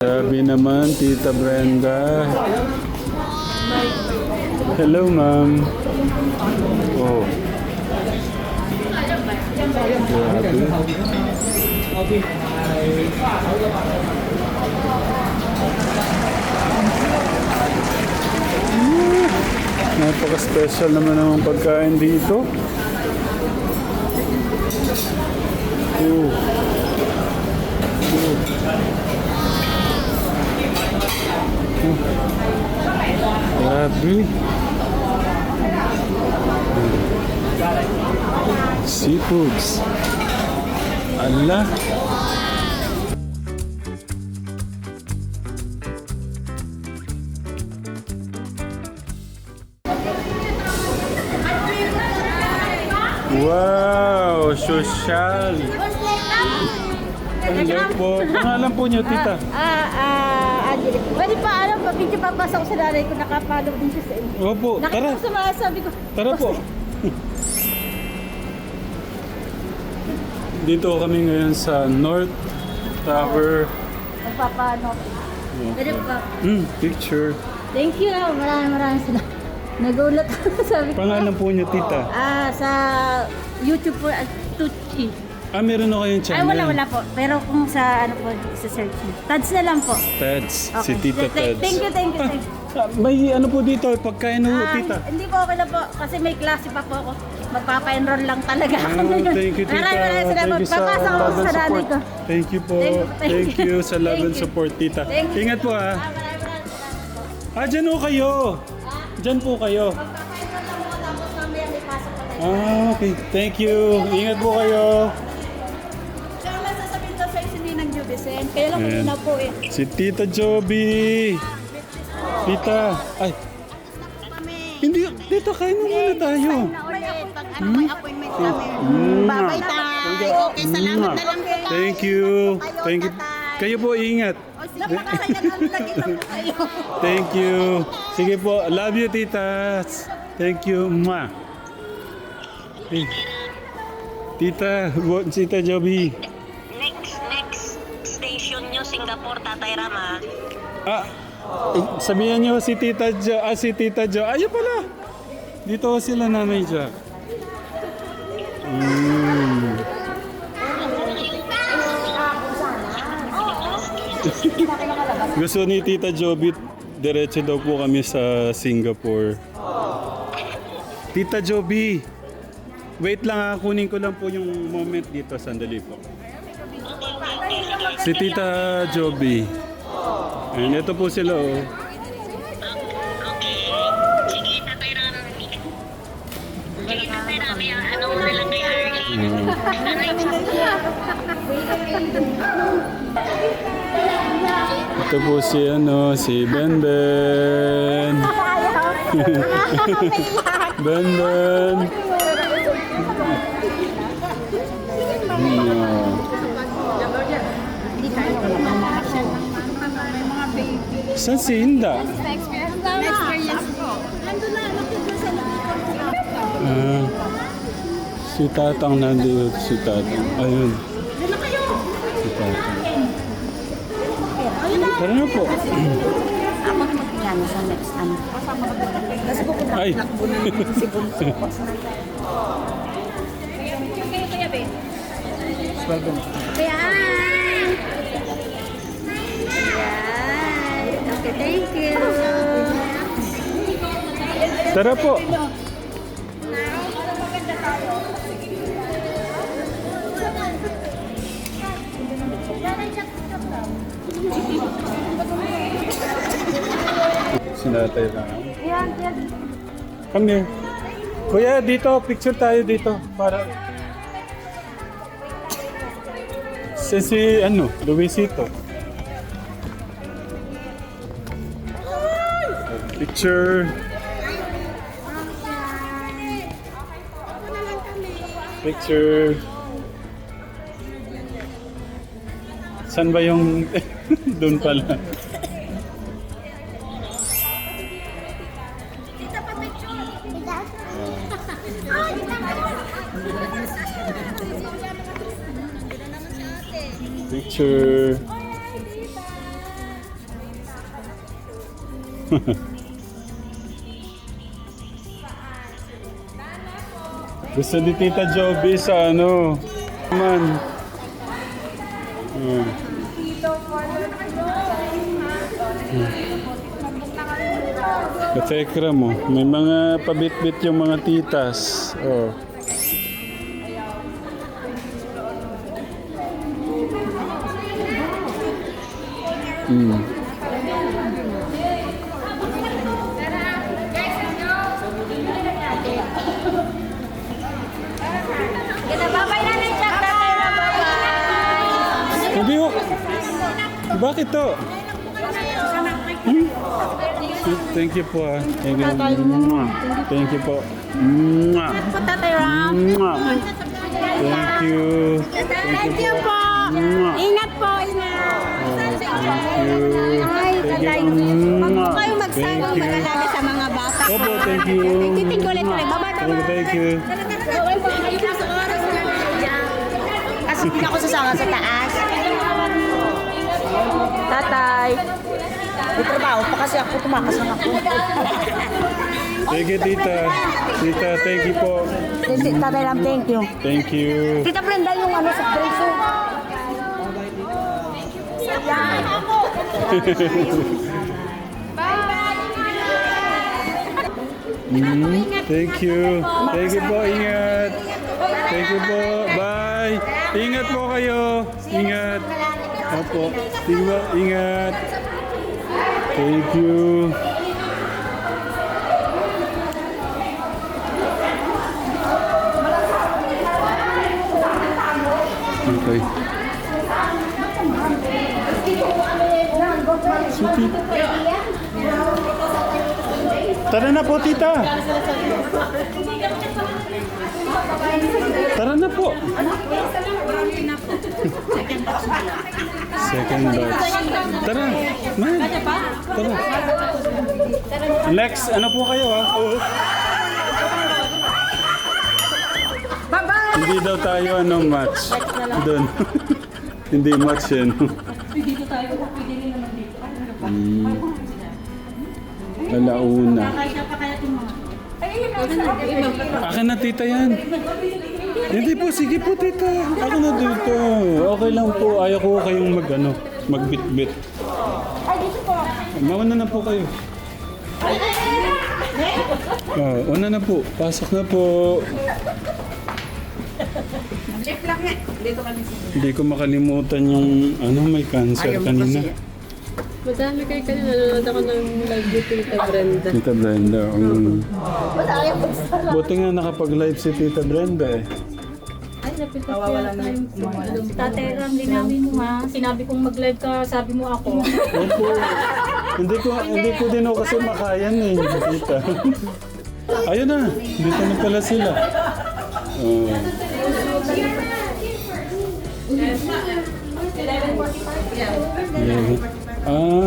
Sabi naman, Tita Brenda. Hello, ma'am. Oh. Grabe. Napaka-special naman ang pagkain dito. Oh. Grabe. Seafoods. Allah. Wow, social. Hello po. Pangalan po niyo, tita? Angeli. Pwede pa alam pa, video papasok sa nanay ko, nakapalo din siya sa inyo. Opo, tara. Nakita ko sa mga sabi ko. Tara po. Dito kami ngayon sa North Tower. Magpapano. Pwede pa. Picture. Thank you. Maraming salamat. Nagulat ako sabi ko. Pangalan po niyo, tita? Sa YouTube po, Tucci. Meron na kayong Ay, channel? wala po. Pero kung sa ano po, sa search niyo. Tads na lang po. Tads. Okay. Si Tita Tads. Thank you. May ano po dito, pagkain na po, tita. Hindi po okay lang po. Kasi may klase pa po ako. Magpapa-enroll lang talaga ako. Thank you, tita. Maraming salamat. Thank you sa Papasok ako love and sa nanay support. ko. Thank you po. Thank you sa love and support, tita. Thank you. Ingat po, ha. Maraming salamat. Dyan po kayo. Dyan po kayo. Magpapa-enroll lang po. Tapos mamaya may pasok pa tayo. Okay. Thank you. Ingat po kayo. Kaya lang sasabihin daw sa hindi ng Jubicen. Kaya lang Ayan. na po eh. Si Tita Joby. Tita. Ay. Hindi. Dito, kain mo muna tayo. Pag ano may appointment kami. Babay tayo. Okay, salamat na lang po. Thank you. Thank you. Kayo po, ingat. Napakasaya na nakita po kayo. Thank you. Sige po. Love you, Tita. Thank you. Ma. Hey. Tita Joby. Next station nyo, Singapore, Tatay Rama. Sabihan niyo si Tita Jo. Ayun pala. Dito sila Nanay Jo. Gusto ni Tita Joby, diretso daw po kami sa Singapore. Tita Joby, wait lang ha, kunin ko lang po yung moment dito, sandali po. Si Tita Joby. Ayun, ito po sila oh. Okay. Sige, Tatay Rama. Sige, Tatay Rama. Ano mo na lang kay Harley? Ito po si Benben. Benben. Saan si Inda? Si Tatang nandito. Si Tatang. Ayun. Si Tatang. Tara na po. Ako na magkano sa next ano. Kasi po kung Ay. si Bunso. Kaya okay, thank you. Tara po. Sinatay lang. Come here. Kuya, dito. Picture tayo dito. Para... Si Luisito. Picture. Picture. Saan ba yung... Doon pala. Picture. Gusto ni Tita Joby sa ano? Man. Katekra mo. May mga pabit-bit yung mga titas. Oh. Mm. Babay na ng chat. Hindi ko. Bakit to? Hmm? Thank you po ah. Thank you. Mwah. Thank you po. Mwah. Tatay Ram. Mwah. Thank you. Thank you po. Mwah. Ingat po, ingat. Thank you. Ay, tatay. Huwag po Mwah. kayo magsanang mag-alaga sa mga bata. Opo, thank you. Titing ulit ulit. Bye-bye, bye-bye. Thank you. Bye-bye po. Kayo po sa oras na. Kasi hindi ako sasama sa taas. Tatay. May trabaho pa kasi ako tumakas lang ako. Thank you, Tita. Tita, thank you po. Tatay Ram, thank you. Thank you. Tita Brenda, yung ano sa braso. Thank you. Thank you po. Ingat. Thank you po. Bye. Ingat po kayo. Ingat. Opo. Sige po. Ingat. Thank you. Okay. Suki. Tara na po, tita. Tara na po. Second batch. Tara. Man. Tara. Next, ano po kayo ha? Oo. Hindi daw tayo match. Doon. Hindi match yan. Alauna. Akin na tita yan. Hindi po, sige po tita. Ako na dito. Okay lang po. Ayaw ko kayong magbit-bit. Mauna na po kayo. Una na po. Pasok na po. Hindi ko makalimutan yung may cancer kanina. Madami kayo kanina, nanonood ako ng live ni Tita Brenda. Tita Brenda. Buti nga nakapag-live si Tita Brenda eh. Ay, napipagkaya time ko. Tatay Ram, linawin mo ha. Sinabi kong mag-live ka, sabi mo ako. Opo. Hindi ko din ako kasi makayan eh. Tita. Ayun na. Dito na pala sila. Oh.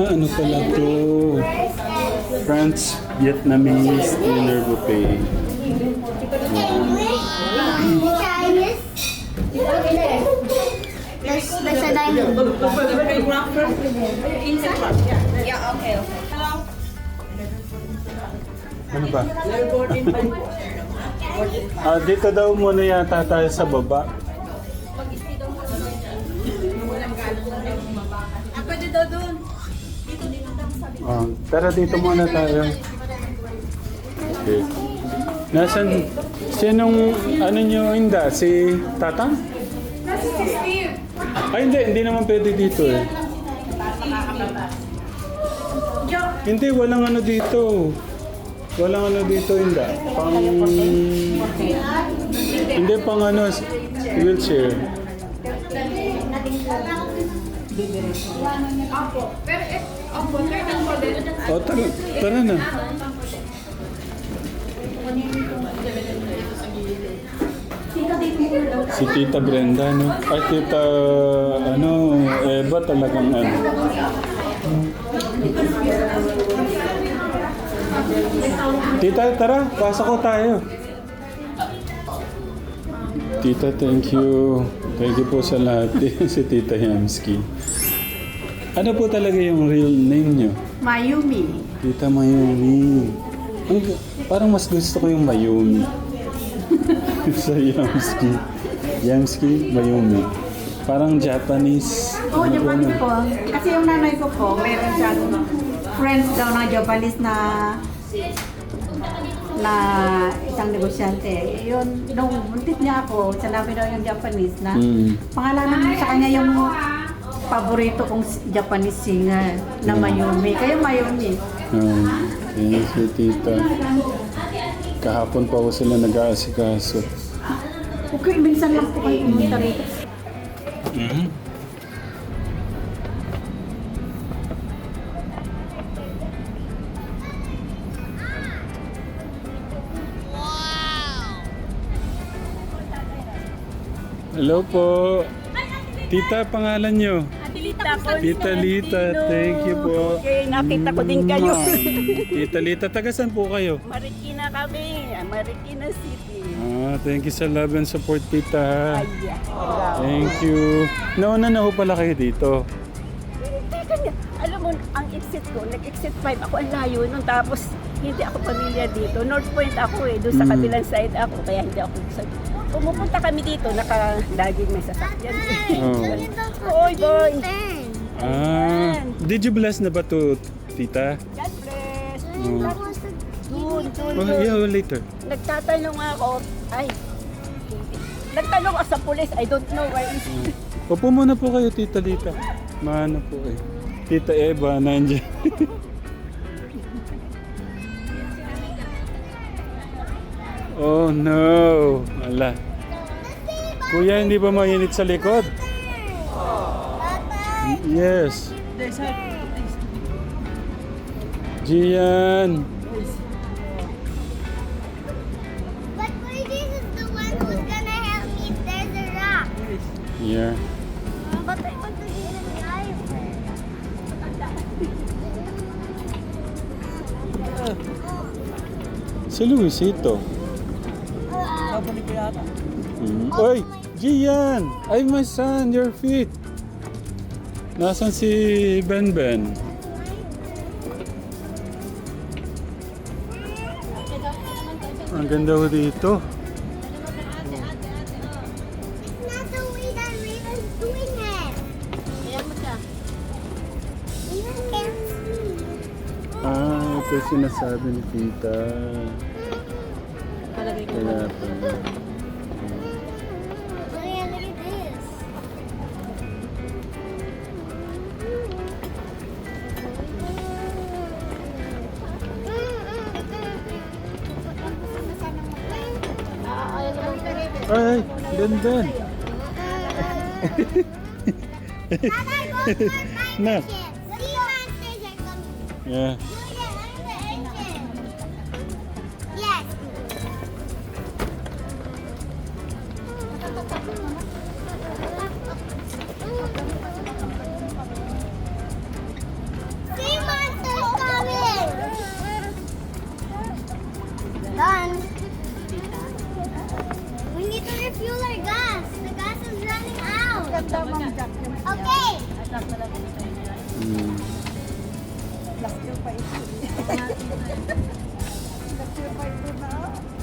Ano pala to? France Vietnamese dinner buffet. Nasa dining room. Ano ba? Dito daw muna yata tayo sa baba. Pwede daw doon. Tara dito muna tayo. Okay. Nasaan? Sinong nyo inda? Si Tatang? Ay hindi naman pwede dito eh. Hindi, walang ano dito. Walang ano dito inda. Hindi pang wheelchair. Tara na. Si Tita Brenda, no? Ay, Tita, Eva talagang Tita, tara, pasok ko tayo. Tita, thank you. Thank you po sa lahat. Si Tita Yamski. Ano po talaga yung real name nyo? Mayumi. Tita Mayumi. Parang mas gusto ko yung Mayumi. Sa Yamski. Yamski, Mayumi. Parang Japanese. Oo, Japanese po. Kasi yung nanay ko po, meron siyang friends daw na Japanese na isang negosyante. Yun, nung buntis niya ako, sinabi daw yung Japanese na pangalanan sa kanya yung paborito kong Japanese singer na Mayumi. Kaya Mayumi. Yan si Tita. Kahapon pa ako sila nag-aasikaso. Okay, minsan lang po kayo pumunta rito. Hello po. Tita, pangalan nyo? Tita Lita, thank you po. Okay, nakita ko din kayo. Tita Lita, taga saan po kayo? Marikina kami, Marikina City. Thank you sa love and support, Tita. Ay, Thank you. Nauna na ho pala kayo dito. teka niya, alam mo, ang exit ko, nag-exit 5 ako, ang layo nun, tapos hindi ako pamilya dito. North Point ako doon sa kabilang side ako, kaya hindi ako sa... Pumupunta kami dito, laging may sasakyan. Oy, boy! Did you bless na ba to, Tita? God bless! Oh. Doon. Yeah, later. Nagtatanong ako, nagtanong ako sa police, I don't know where is Upo muna po kayo, Tita Lita. Maano po eh. Tita Eva, nandiyan. Oh no! Ala. Kuya, hindi ba mainit sa likod? Yes. Gian. But this is the one who's gonna help me if there's a rock. Yeah. But I want to get a diver. Si Luisito. Oy! Gian! Ay, my son! Your feet! Nasaan si Ben? Ang ganda ho dito. It's not the way that Raven's doing it. Raven can't see. Ito yung sinasabi ni Tita. Kaya pala. Look at this. Ay! Ben! Na. Sea monsters are coming. Yeah. Yes. Sea monsters coming. Done. We need to refuel our gas. The gas is running out. Okay. Mm.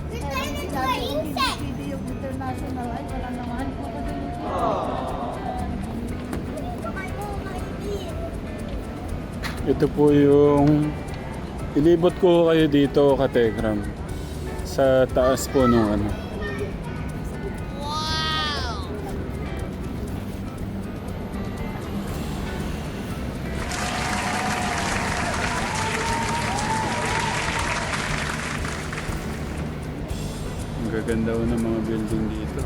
We turned into an insect. Ito po yung ilibot ko kayo dito, Katekram. Sa taas po nung ano. Ang gaganda ho ng mga building dito.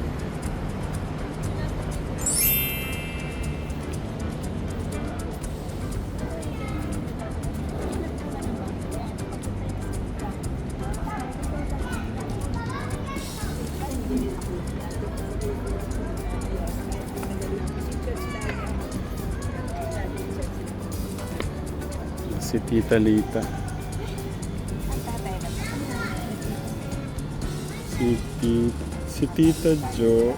Si Tita Lita. Si Tita Jo.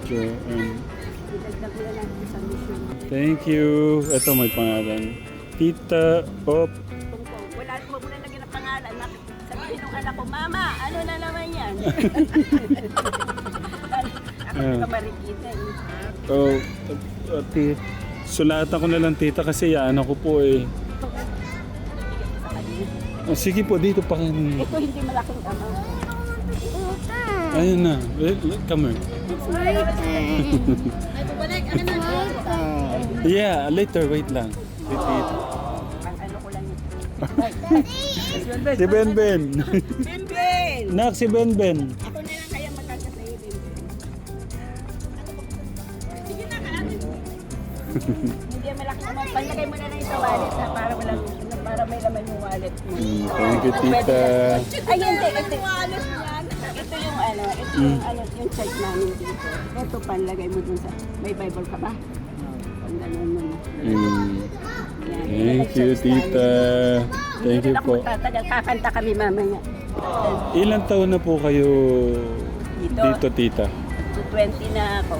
Joanne. magulang natin sa mission. Thank you. Ito may pangalan. Tita Op. Tungkol. Wala mo muna lagyan ng pangalan. Sabihin ng anak ko, Mama, ano na naman yan? Ako ka marikita eh. Oh, sulatan ko na lang tita kasi yan ako po eh. Oh, sige po, dito pa kayo. Ito hindi malaking amount. Ayun na. Come here. Yeah, later. Wait lang. Wait. Ang ano ko lang ito. Si Benben. Benben! Nak, si Benben. Ako na lang kaya magkakasa'yo, Benben. Sige na, kaamin. Hindi yan malaking amount. Palagay mo na lang sa wallet ha, para may laman yung wallet mo. Thank you, tita. Ay, hindi. Ito yung ano, yung church namin dito. Ito panlagay mo dun sa, may Bible ka ba? Panlagay mo. Yan. Thank you, tita. Thank you po. Tatagal, kakanta kami mamaya. Ilang taon na po kayo Dito. dito, tita? 20 na ako.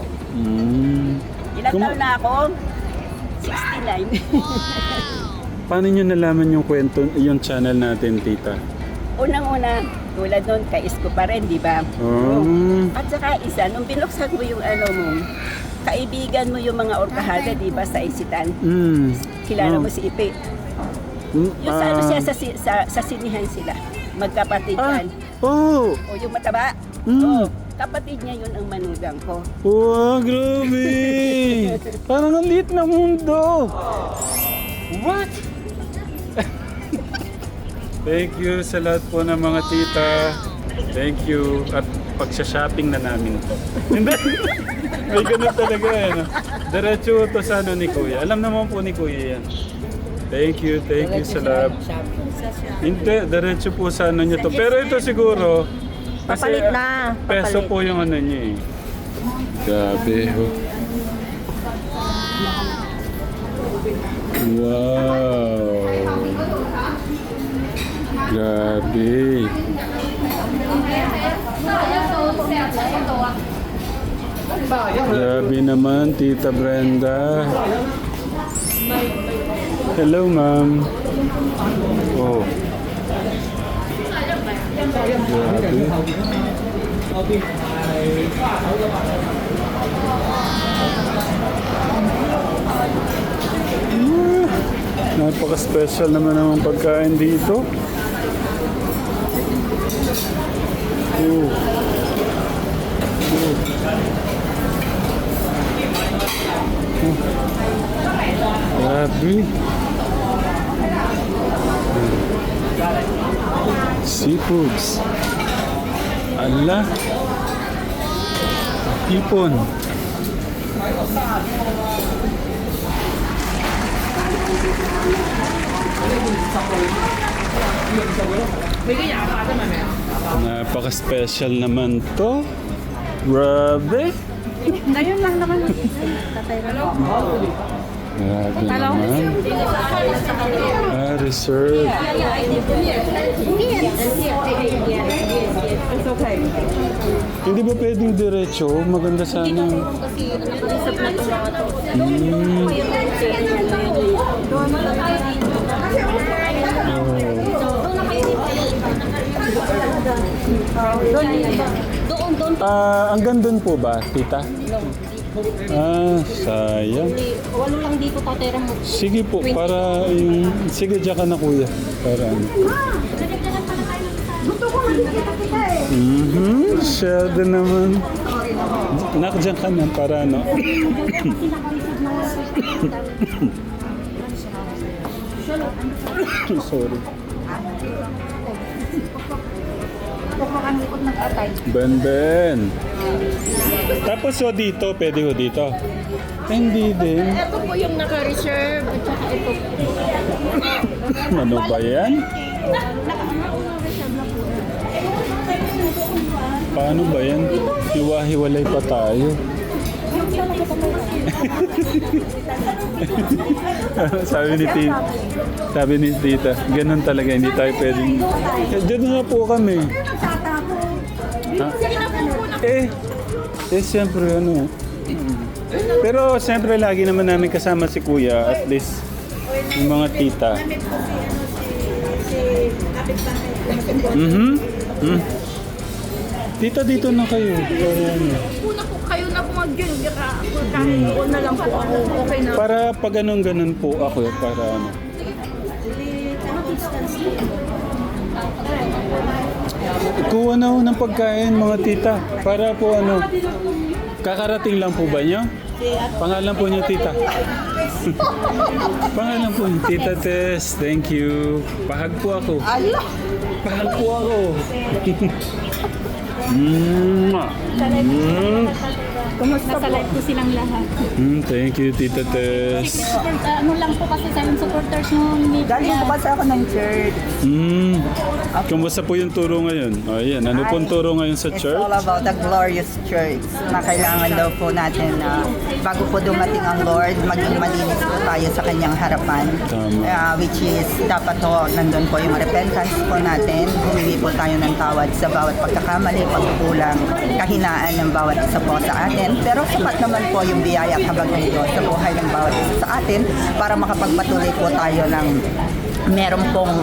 Ilang Kum- taon na ako? 69. Paano nyo nalaman yung kwento, yung channel natin, tita? Unang-una, tulad nun, kais ko pa rin, di ba? Oh. At saka isa, nung binuksan mo yung ano mo, kaibigan mo yung mga orkahada, di ba, sa Isitan. Kilala mo si Ipe. Yung sa ano siya, sa sinihan sila. Magkapatid yan. Oh! O yung mataba. O, kapatid niya yun ang manugang ko. Wow, grabe! Parang ang liit ng mundo! What? Thank you sa lahat po ng mga tita. Thank you. At pagsha-shopping na namin to. Hindi. May ganun talaga yan. Diretso to sa ano ni Kuya. Alam naman po ni Kuya yan. Thank you sa lahat. Hindi, diretso po sa ano nyo to. Pero ito siguro, kasi Papalit na. peso po yung ano nyo eh. Grabe ho. Wow. Grabe. Grabe naman, Tita Brenda. Hello, ma'am. Oh. Grabe. Napaka-special naman ang pagkain dito. Grabe. Seafoods. Ala. Hipon. Napaka-special naman to. Grabe. Ngayon lang naman. Tatay Ram. Grabe naman. Reserve. Hindi ba pwedeng diretso? Maganda sana. Hanggang doon po ba, tita? Sayang. Walo lang dito, Tatay Ram. Sige po, para yung... Sige, diyan ka na kuya. Para ano. Sheldon naman. Nak, diyan ka na para ano. Sorry. Ben. Tapos ho dito, pwede ho dito. Hindi din. Ito po yung naka-reserve at saka ito. Ano ba yan? Paano ba yan? Hiwa-hiwalay pa tayo. Sabi ni Tita, ganun talaga, hindi tayo pwedeng... Diyan nga po kami. Ha? Siyempre ano. Pero siyempre lagi naman namin kasama si Kuya, at least yung mga tita. Mhm. Tita, dito na kayo. Una po kayo na po mag-junior ako. Kahit ako na lang po ako. Okay na. Para pag ganun po ako, para ano. Kuha na ho ng pagkain mga tita. Para po ano. Kakarating lang po ba niyo? Pangalan po niyo tita. Pangalan po niyo Tita Tess. Thank you. Pahag po ako. Pahag po ako. Nasa live po silang lahat. Thank you Tita Tess. Ano lang po kasi sa yung supporters nung ni Galing po kasi ako ng church. Kumusta po yung turo ngayon? O yan, ano pong turo ngayon sa It's church? all about the glorious church na kailangan daw po natin na bago po dumating ang Lord, maging malinis po tayo sa kanyang harapan. Tama. Which is, dapat po nandun po yung repentance po natin. Humingi po tayo ng tawad sa bawat pagkakamali, pagkukulang, kahinaan ng bawat isa po sa atin. Pero sapat naman po yung biyaya at habag ng Diyos sa buhay ng bawat isa sa atin para makapagpatuloy po tayo ng meron pong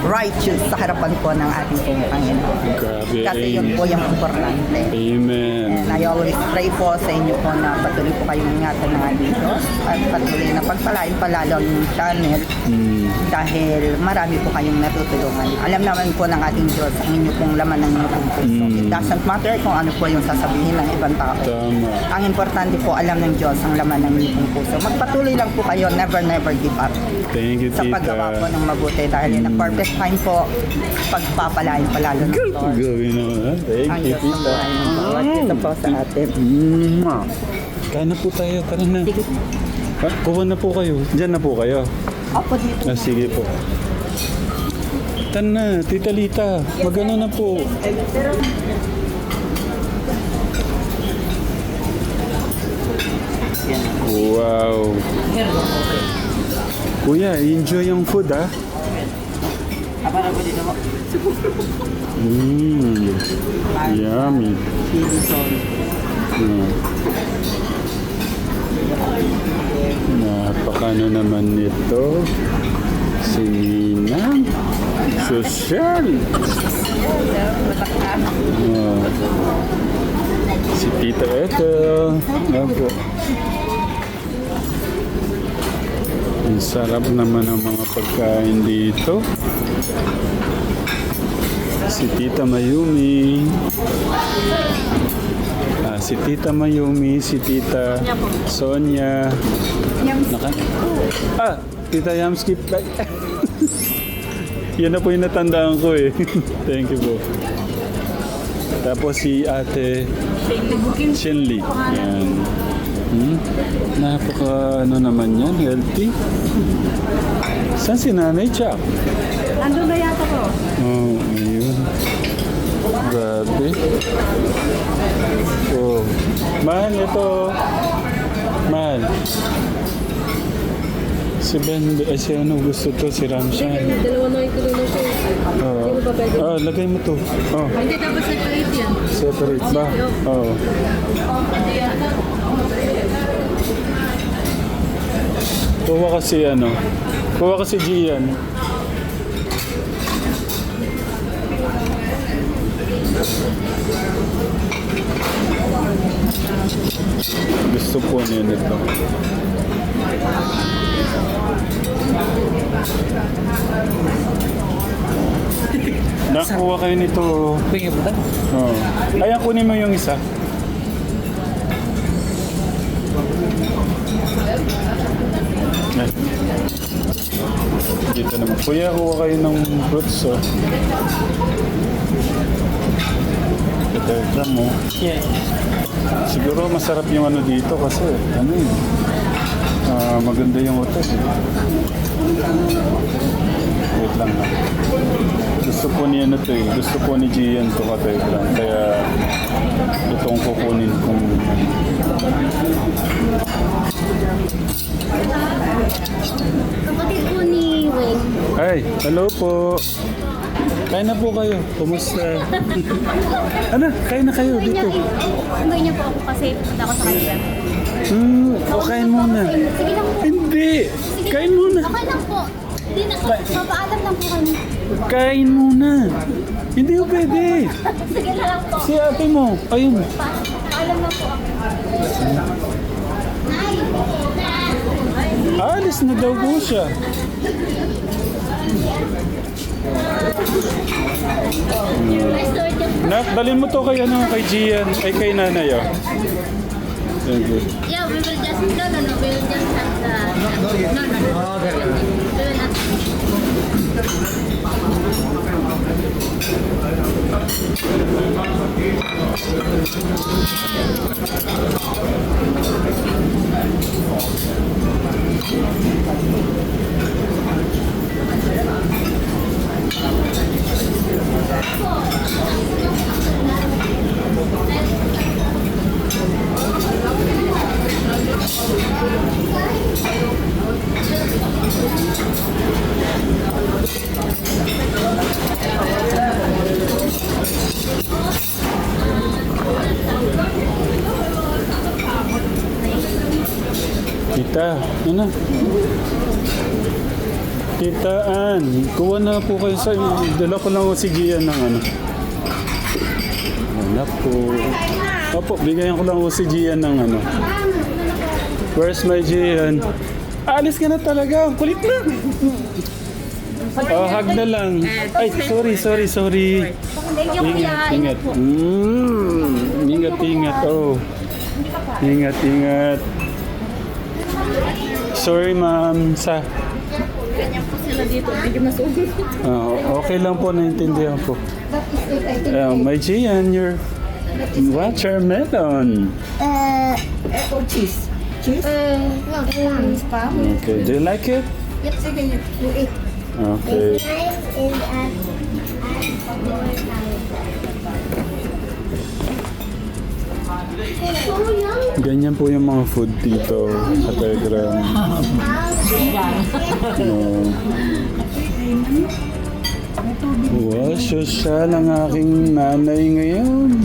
righteous sa harapan po ng ating pong Panginoon. Grabe. Kasi yun po yung importante. Amen. And I always pray po sa inyo po na patuloy po kayong ingatan ng ating Diyos at patuloy na pagpalain palalo ang channel dahil marami po kayong natutulungan. Alam naman po ng ating Diyos ang inyo pong laman ng inyong pong puso. It doesn't matter kung ano po yung sasabihin ng ibang tao. Tama. Ang importante po, alam ng Diyos ang laman ng inyong pong puso. Magpatuloy lang po kayo, never give up Thank you sa Tita. paggawa po ng mabuti dahil in a perfect time po, pagpapalain palalo ng Lord. Gawin mo. Thank Ang you Diyos ang Tita. buhay ng bawat isa po sa atin. Kaya na po tayo. Tara na. Kuha na po kayo. Diyan na po kayo. Opo, dito. Sige po. Tan na, Tita Lita. Magano na po. Wow. Kuya, enjoy yung food ah. Yummy. Napakano naman nito. Si Ninang. Social. Si Tita Ethel. Opo. Ang sarap naman ng mga pagkain dito. Si Tita Mayumi. Si Tita Mayumi, si Tita Sonia. Tita Yamski. Yan na po yung natandaan ko eh. Thank you po. Tapos si Ate Shenli. Yan. Napaka ano naman yan, healthy. Saan si Nanay Jack? Ando na yata ko. Oh, ayun. Grabe. Oh. Mahal ito. Mahal. Si Ben, si ano gusto to, si Ramshan. Dalawa na yung tulungan ko. Lagay mo to. Oh. Hindi dapat separate yan. Separate ba? Oo. Kuha kasi ano. Kuha kasi Gian. Gusto po niya nito. Nakuha kayo nito. Pingi po tayo. Oh. Ayan, kunin mo yung isa. Ay. Dito naman. Kuya, kuha kayo ng fruits, oh. Ito, ito mo. Yeah. Siguro masarap yung ano dito kasi, ano yun. Maganda yung hotel. Wait lang ha. Gusto po niya na to eh. Gusto po ni Gian to ka-telegram. Kaya itong kukunin kong... Kapatid po ni Wayne. Ay, hello po. Kain na po kayo. Kumusta? Ano? Kain na kayo dito. Sumbay niya po ako kasi punta ako sa kanila. Kain muna. Sige lang po. Hindi. Kain muna. Okay lang po. Hindi na, papaalam lang po kami. Kain muna. Hindi ko pwede. Sige na lang po. Si ate mo. Ayun. Paalam lang po ako. Alis na daw po siya. Nak, dalhin mo to kay kay Gian, ay kay nanay ah. Thank you. Yeah, we will just, no, we will just have the, no. We will not. Tita, ano? Tita Ann, kuha na po kayo sa... Dala ko lang si Gian ng ano. Wala po. Opo, bigayan ko lang si Gian ng ano. Where's my Gian? Alis ka na talaga. Ang kulit na. Oh, hug na lang. Ay, sorry. Ingat. Ingat. Oh. Ingat. Sorry, ma'am. Ganyan po sila dito. Medyo masugod. Okay lang po, naintindihan po. My Gian, your watermelon. Cheese. Cheese? No, spam. Okay, do you like it? Yep, sige, you eat. Okay. Ganyan po yung mga food dito sa Telegram. Wow, social ang aking nanay ngayon.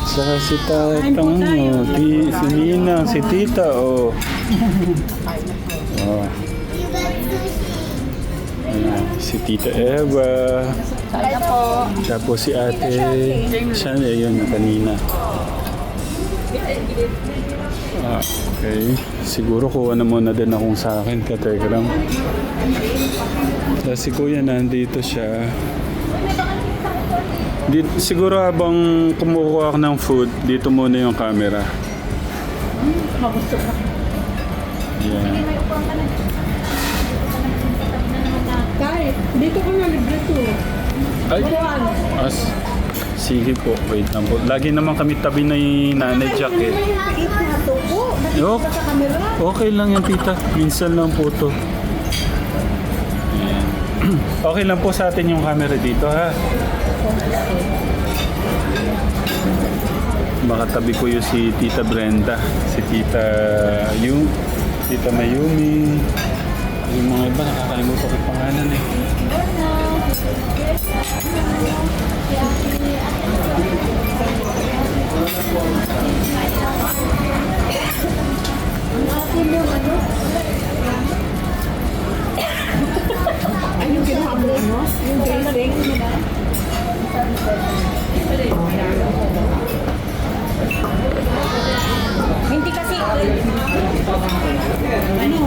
Saka si tatang mo, si Ninang, si tita, oh. Oh. Ayan, si Tita Eva. Tapos si ate. Siya na yun kanina. Okay. Siguro kuha na muna din akong sa akin ka Telegram. Tapos si Kuya nandito siya. Siguro habang kumukuha ako ng food, dito muna yung camera. Yan. Kahit, dito ko na libre to. Ay, sige po, wait lang po. Lagi naman kami tabi ni Nanay Jack eh. Okay lang yan, tita. Minsan lang po to. Ayan. Okay lang po sa atin yung camera dito, ha? Makatabi ko yung si Tita Brenda, si Tita Tita Mayumi. Yung mga iba, nakakalimutan ko yung pangalan eh. Ay, yung ginawa mo, ano? Yung dressing, diba? Hindi kasi... Ano?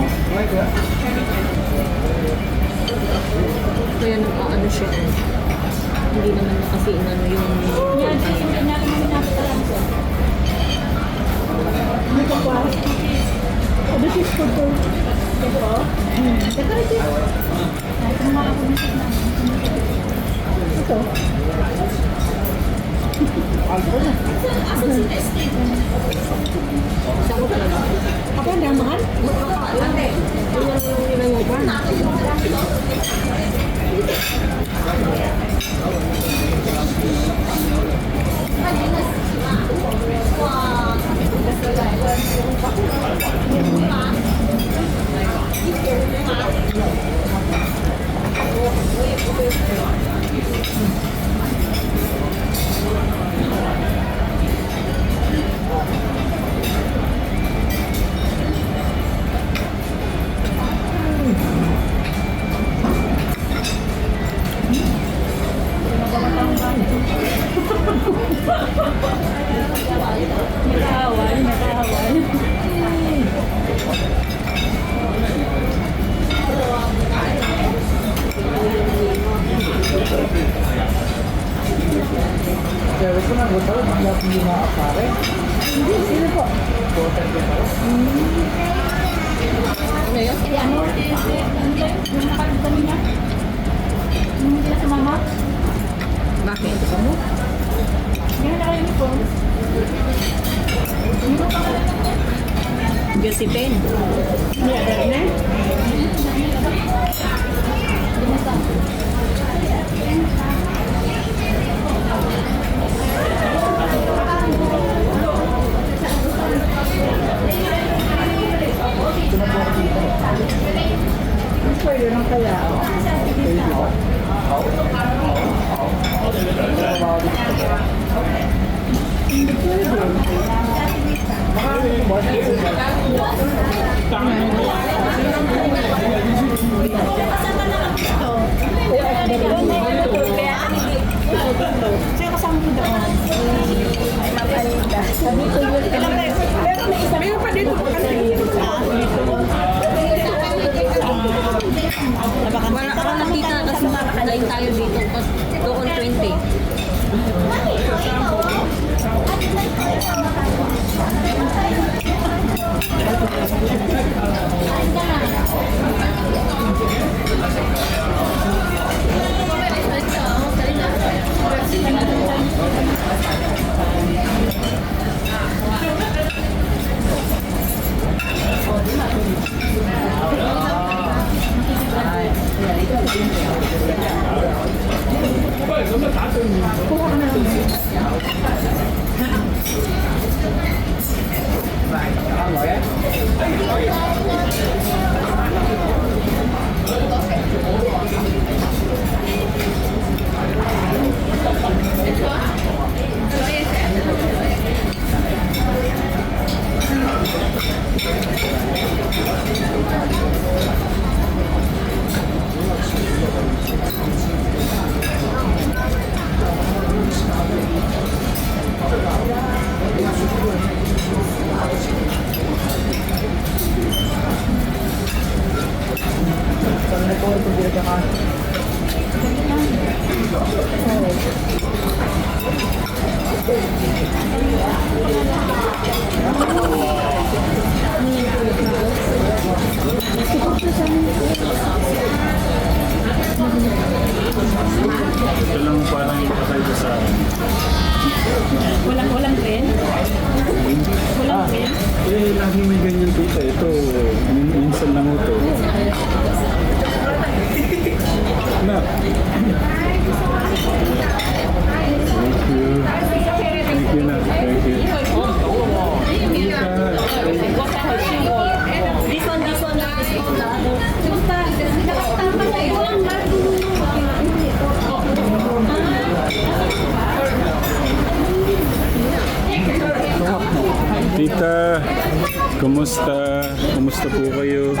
Kaya ano siya. Hindi naman na kasi ano yung... Yan, kasi hindi namin napapalan ko. Ano ka pa? This is for to... Ito, oh. Ito. Apa ang daman? isipin. Wala ako nakita kasi nakalain tayo dito. Doon 20. Ito lang parang ipakaiba sa akin. Walang pen? Walang pen? Eh, lagi may ganyan dito. Ito, minsan lang ito. Na. Thank you. Thank you na. Thank you. Tita, kumusta? Kumusta po kayo?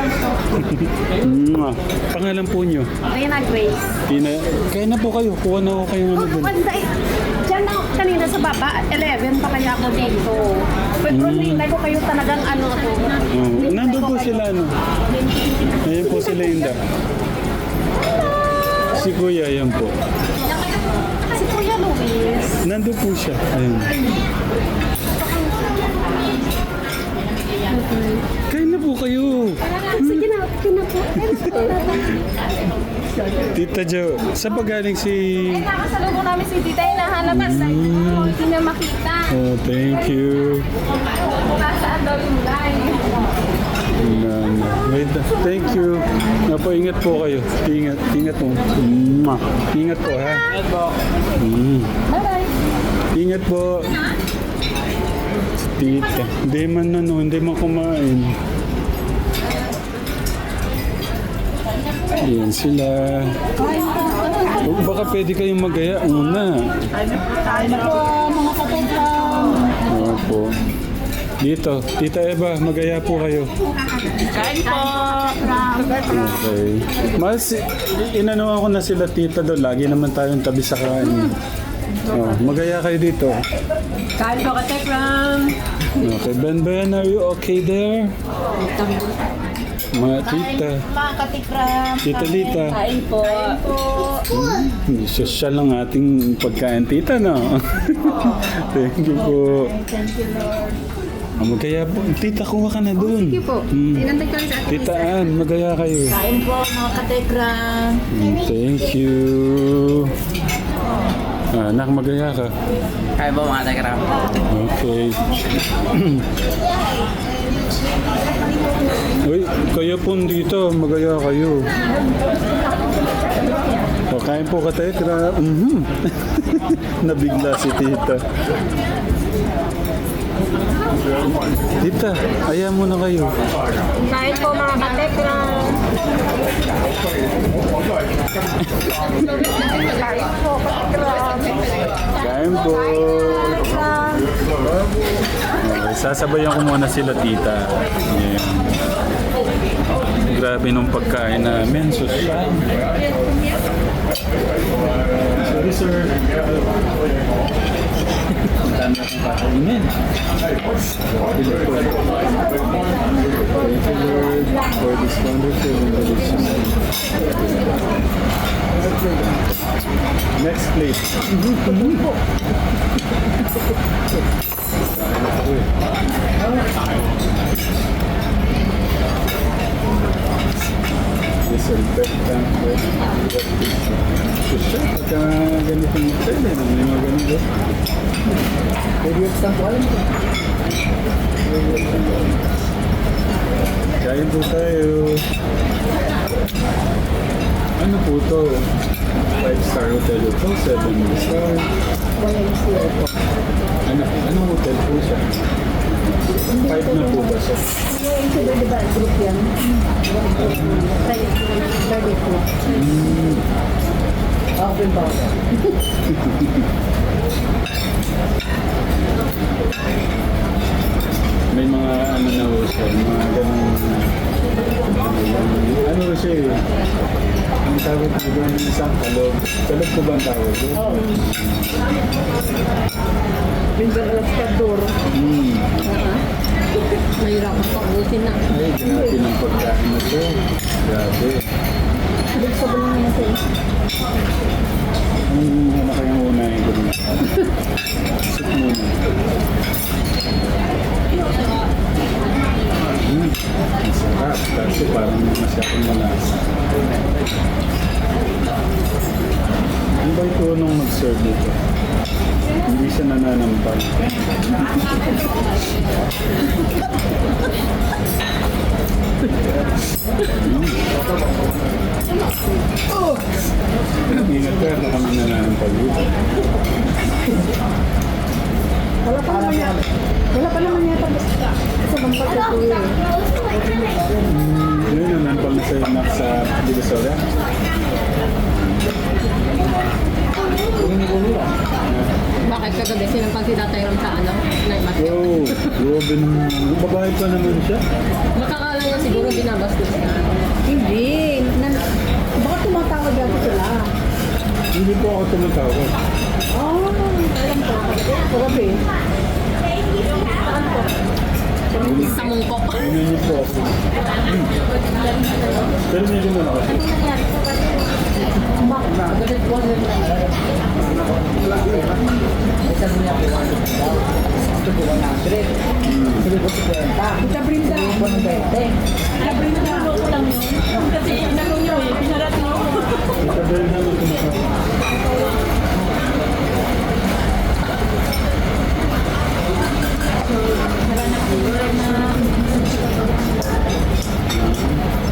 Mwah. Pangalan po nyo? Rina Grace. Tina, kaya na po kayo. Kuha na ako kayong ano dun. Diyan na kanina sa baba, 11 pa kaya ako dito. Pero hindi ko kayo talagang ano ako. Nandun po sila, ano? Ayan po sila, Inda. Si Kuya, ayan po. Si Kuya Luis. Nandun po siya. Ayan. Kaya na po kayo. Sige na, po. Tita Jo, saan pa galing si... Nakasalubong namin si Tita, hinahanap us. Hindi na makita. Oh, thank you. Saan daw yung line? Wait, thank you. Napaingat po kayo. Ingat, ingat po. Mwah. Ingat po, ha? Bye-bye. Ingat po. Tita, hindi man ano, hindi man kumain. Yan sila. Baka pwede kayong magaya una. Mga katekram. Opo. Dito, Tita Eva, magaya po kayo. Kain po. Okay. Mas, inano ako na sila tita doon. Lagi naman tayong tabi sa kain. Oh, magaya kayo dito. Kain po, Katekram. Okay, Ben, are you okay there? Mga tita. Mga katekram. Tita Lita. Kain po. Social lang ating pagkain, tita, no? Thank you po. Thank you, Lord. Magaya po. Tita, kuha ka na doon. Sige po. Inantay ko sa atin. Tita Ann, magaya kayo. Kain po, mga katekram. Thank you. Anak, magaya ka. Kaya po mga Tekram. Okay. Uy, kayo po dito, magaya kayo. O, kain po ka tayo. Nabigla si tita. Tita, ayaw mo na kayo. Kain po mga katekram. Kain po. Okay, sasabayan ko muna sila tita. Ayan. Grabe nung pagkain namin. Social. Sorry, sir. Ang dami akong kakainin. Thank you, Lord, for this wonderful and delicious food. Next plate. Disinfectant. Susya, pagka ganitong hotel, may mga ganito. Kain po tayo. Ano po to? 5-star hotel ito, 7-star. Anong hotel po siya? 5 na po ba siya? May mga ano na ho siya, mga ganun. Ano siya eh? Ang tawag ko doon sa kalog. Kalog ko ba ang tawag ko? Oo. Pindalaspador. Mahirap ang pag-usin na. Ay, grabe ng pagkain na to. Grabe. Gusto ko lang naman sa'yo. Ano kayang unahin ko dito? Soup muna. Ang sarap. Kasi parang masyadong malasa. Ano ba ito nung mag-serve dito? Hindi siya nananampal. Ingat ka, baka kami nananampal dito. Wala pa naman yata. Wala pa naman yata. Sa bangkot ko eh. Yun, nananampal na sa'yo na sa Divisoria. Bakit kagabi sinampal si Tatay Ram sa ano? Oh, grabe naman. Babae pa naman siya. Makakala niya siguro binabastos na. Hindi. Baka tumatawag yata sila. Hindi po ako tumatawag. Oh, alam ko. Kagabi. Sa mungkok. Ano niyo po ako? Pero medyo mo na kasi. Kita Brinda. Kita Brinda. Ako lang yun. Kasi inanong nyo eh. Pinarating ako. Ito dahil na mo tumatawag.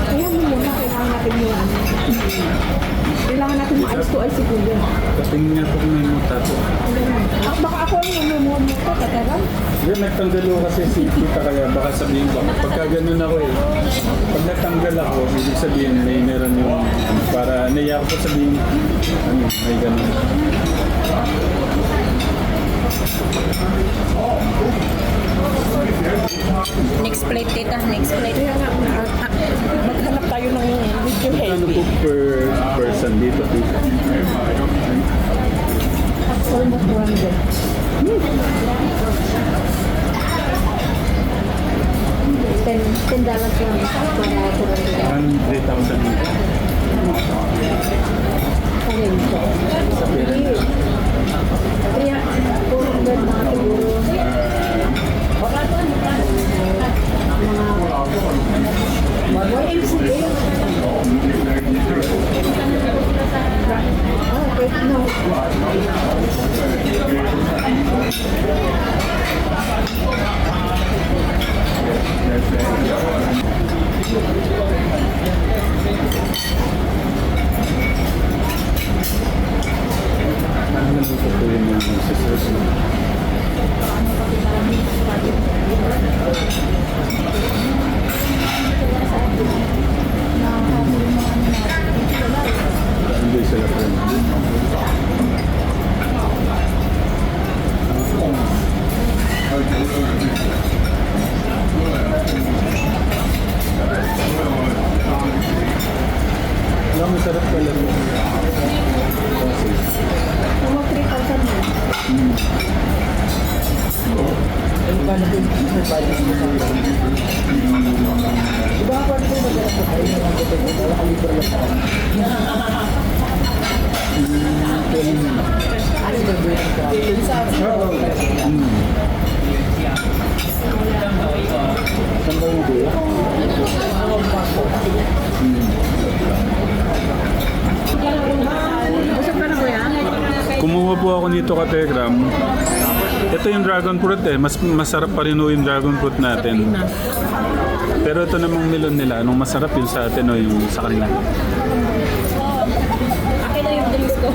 Kaya mo muna. Kailangan natin yung ano. Kailangan natin maayos to ay si Kuya. Patingin nga po kung may muta po. Baka ako ang namumuhan mo to. Kataram. Yan, nagtanggal ako kasi si Tita kaya baka sabihin ko. Pagka ganun ako eh. Pag nagtanggal ako, ibig sabihin may meron yung para naiyak ko sabihin ano, may ganun. Next plate, tita. Next plate. Kaya nga, maghanap tayo ng video Ano heavy. po per person dito, Tita? Almost 100. $10 lang para kurang 100,000 dito. Ayun po. Sa pera. Kaya, 400 mga siguro. Mga YMCA. Oh, wait, no. Ano po po yung mga sisters mo? Hindi sila friend. Alam mo, sarap pala. Kumuha po ako nito ka Telegram. Ito yung dragon fruit eh. Mas masarap pa rin yung dragon fruit natin. Pero ito namang melon nila. Anong masarap yung sa atin o yung sa kanila? Akin na yung drinks ko.